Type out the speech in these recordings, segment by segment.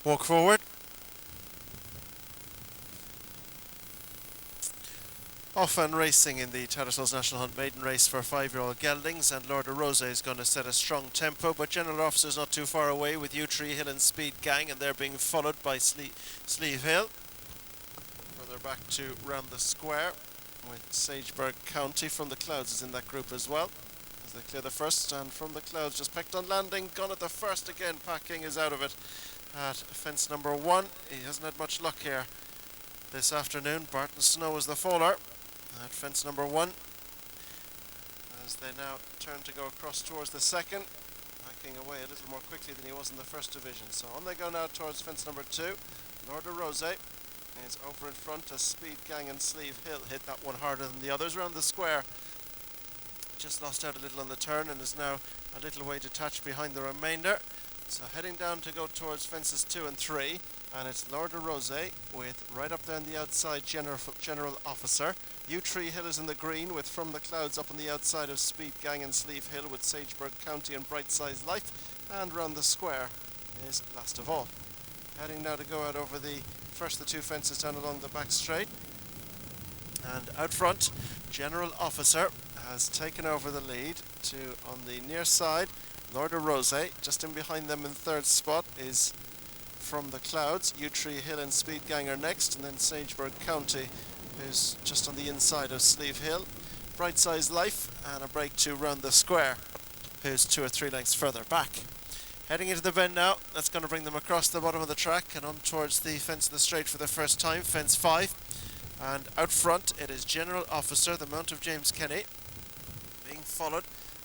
Walk forward. Off and racing in the Tattersalls National Hunt Maiden Race for 5yo Geldings, and Lord of Rose is going to set a strong tempo, but General Officer's not too far away with U3 Hill and Speed Gang, and they're being followed by Sleeve Hill. Further back to round the square with Sageburg County from the Clouds is in that group as well. As they clear the first, and from the Clouds just pecked on landing, gone at the first again. Packing is out of it at fence number 1. He hasn't had much luck here this afternoon. Barton Snow is the faller at fence number 1, as they now turn to go across towards the second, packing away a little more quickly than he was in the first division. So on they go now towards fence number 2. Lord of Rose is over in front as Speed Gang and Sleeve Hill hit that one harder than the others around the square. Just lost out a little on the turn and is now a little way detached behind the remainder. So heading down to go towards fences 2 and 3, and it's Lord of Rose with right up there on the outside General Officer. U3 Hill is in the green with From the Clouds up on the outside of Speed Gang and Sleeve Hill with Sageburg County and Bright Size Life, and round the square is last of all. Heading now to go out over the first the two fences down along the back straight, and out front General Officer has taken over the lead. To on the near side Lord of Rose, just in behind them in third spot is From the Clouds. U3 Hill and Speed Gang are next, and then Sageburg County, who's just on the inside of Sleeve Hill. Bright Size Life and a break to round the square, who's 2 or 3 lengths further back. Heading into the bend now, that's going to bring them across the bottom of the track and on towards the fence of the straight for the first time, fence 5. And out front it is General Officer, the mount of James Kenny, being followed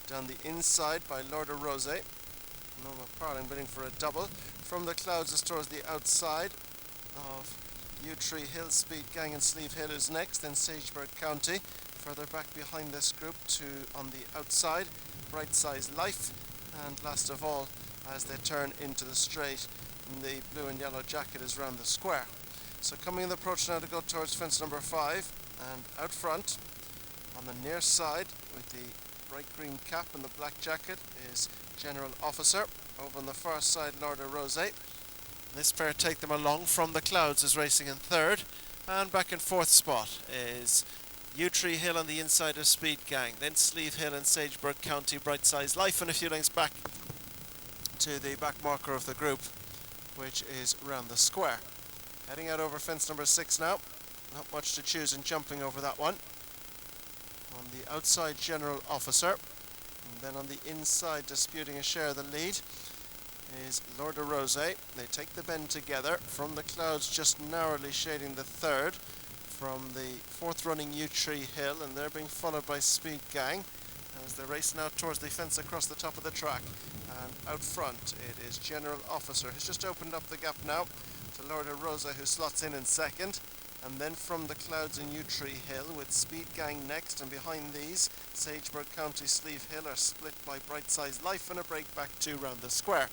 down the inside by Lord of Rose. Norma Parling bidding for a double. From the Clouds is towards the outside of U3 Hill, Speed Gang and Sleeve Hill is next, then Sageburg County. Further back behind this group to on the outside, Bright Size Life, and last of all, as they turn into the straight, the blue and yellow jacket is round the square. So coming in the approach now to go towards fence number 5, and out front on the near side with the bright green cap and the black jacket is General Officer. Over on the far side Lord of Rose. This pair take them along. From the Clouds is racing in third, and back in fourth spot is U3 Hill on the inside of Speed Gang, then Sleeve Hill and Sageburg County, Bright Size Life, and a few lengths back to the back marker of the group, which is round the square. Heading out over fence number 6 now. Not much to choose in jumping over that one. On the outside General Officer, and then on the inside disputing a share of the lead is Lord of Rose. They take the bend together. From the Clouds just narrowly shading the third from the fourth running U3 Hill, and they're being followed by Speed Gang as they race now towards the fence across the top of the track. And out front it is General Officer, who's just opened up the gap now to Lord of Rose, who slots in second. And then From the Clouds and U3 Hill with Speed Gang next, and behind these Sageburg County, Sleeve Hill are split by Bright Size Life and a break back 2 round the square.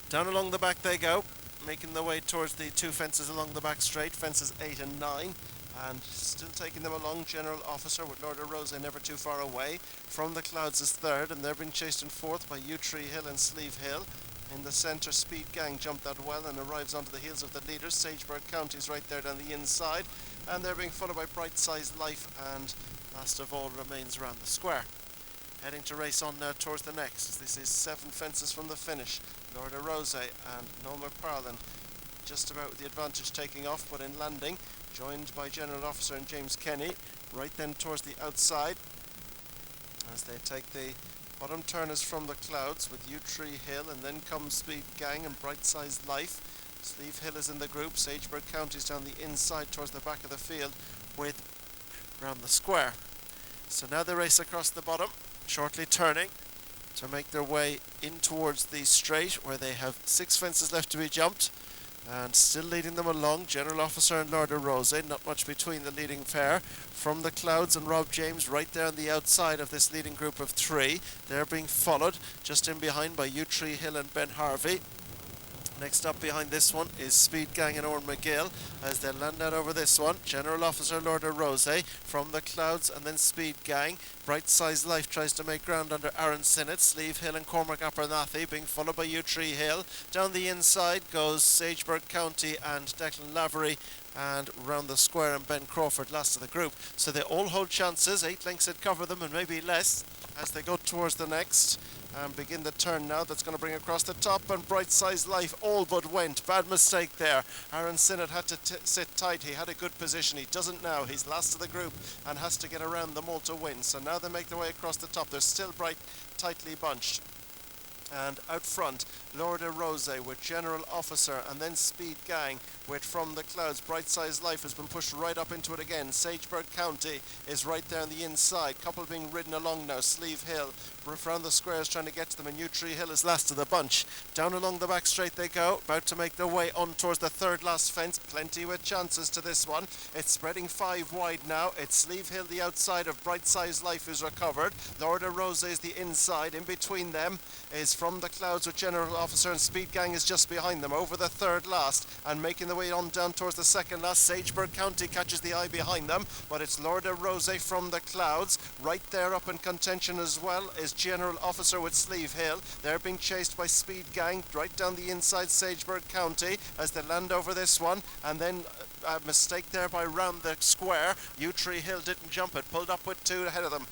Down along the back they go, making their way towards the two fences along the back straight, fences 8 and 9, and still taking them along General Officer with Lord of Rose never too far away. From the Clouds is third, and they're being chased in fourth by U3 Hill and Sleeve Hill. In the centre, Speed Gang jumped out well and arrives onto the heels of the leaders. Sageburg County is right there down the inside, and they're being followed by Bright Size Life, and last of all remains round the square. Heading to race on now towards the next. This is 7 fences from the finish. Lord of Rose and Norma Parland just about with the advantage taking off, but in landing, joined by General Officer and James Kenny, right then towards the outside as they take the bottom turn is From the Clouds with U3 Hill, and then comes Speed Gang and Bright Size Life. Sleeve Hill is in the group. Sageburg County is down the inside towards the back of the field with round the square. So now they race across the bottom, shortly turning to make their way in towards the straight, where they have 6 fences left to be jumped, and still leading them along General Officer and Lord of Rose. Not much between the leading pair. From the Clouds and Rob James right there on the outside of this leading group of 3. They're being followed just in behind by U3 Hill and Ben Harvey. Next up behind this one is Speed Gang and Owen McGill as they land out over this one. General Officer Lord of Rose from the Clouds, and then Speed Gang. Bright Size Life tries to make ground under Aaron Sinnott. Sleeve Hill and Cormac Abernathy being followed by U3 Hill. Down the inside goes Sageburg County and Declan Lavery, and round the square and Ben Crawford last of the group. So they all hold chances. 8 lengths would cover them and maybe less as they go towards the next and begin the turn now. That's going to bring across the top, and Bright Size Life all but went. Bad mistake there. Aaron Sinnott had to sit tight. He had a good position. He doesn't now. He's last of the group and has to get around them all to win. So now they make their way across the top. They're still bright, tightly bunched. And out front, Lord of Rose with General Officer, and then Speed Gang with From the Clouds. Bright Size Life has been pushed right up into it again. Sageburg County is right there on the inside. Couple being ridden along now. Sleeve Hill round the squares trying to get to them, and U3 Hill is last of the bunch. Down along the back straight they go, about to make their way on towards the third last fence. Plenty with chances to this one. It's spreading 5 wide now. It's Sleeve Hill the outside of Bright Size Life who's recovered. Lord of Rose is the inside. In between them is From the Clouds with General Officer, and Speed Gang is just behind them over the third last and making the way on down towards the second last. Sageburg County catches the eye behind them, but it's Lord of Rose From the Clouds. Right there up in contention as well is General Officer with Sleeve Hill. They're being chased by Speed Gang right down the inside Sageburg County as they land over this one, and then a mistake there by round the square. U3 Hill didn't jump it, pulled up with 2 ahead of them.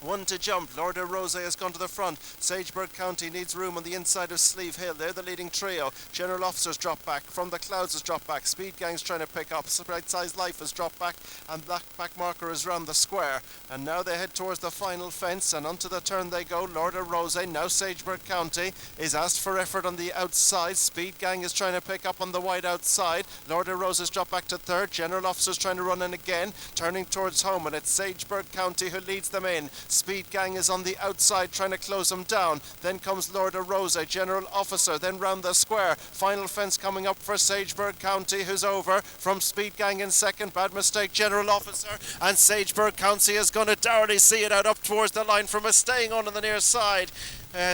1 to jump. Lord of Rose has gone to the front. Sageburg County needs room on the inside of Sleeve Hill. They're the leading trio. General Officer's dropped back. From the Clouds has dropped back. Speed Gang's trying to pick up. Bright Size Life has dropped back, and that back marker is round the square. And now they head towards the final fence, and onto the turn they go. Lord of Rose, now Sageburg County, is asked for effort on the outside. Speed Gang is trying to pick up on the wide outside. Lord of Rose has dropped back to third. General Officer's trying to run in again, turning towards home, and it's Sageburg County who leads them in. Speed Gang is on the outside trying to close them down. Then comes Lord of Rose, General Officer, then round the square. Final fence coming up for Sageburg County, who's over from Speed Gang in second. Bad mistake, General Officer, and Sageburg County is going to dourly see it out up towards the line from a staying on the near side.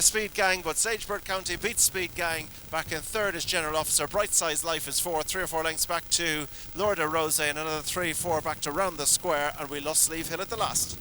Speed Gang, but Sageburg County beats Speed Gang. Back in third is General Officer. Bright Size Life is fourth. 3 or 4 lengths back to Lord of Rose, and another 3-4 back to round the square, and we lost Sleeve Hill at the last.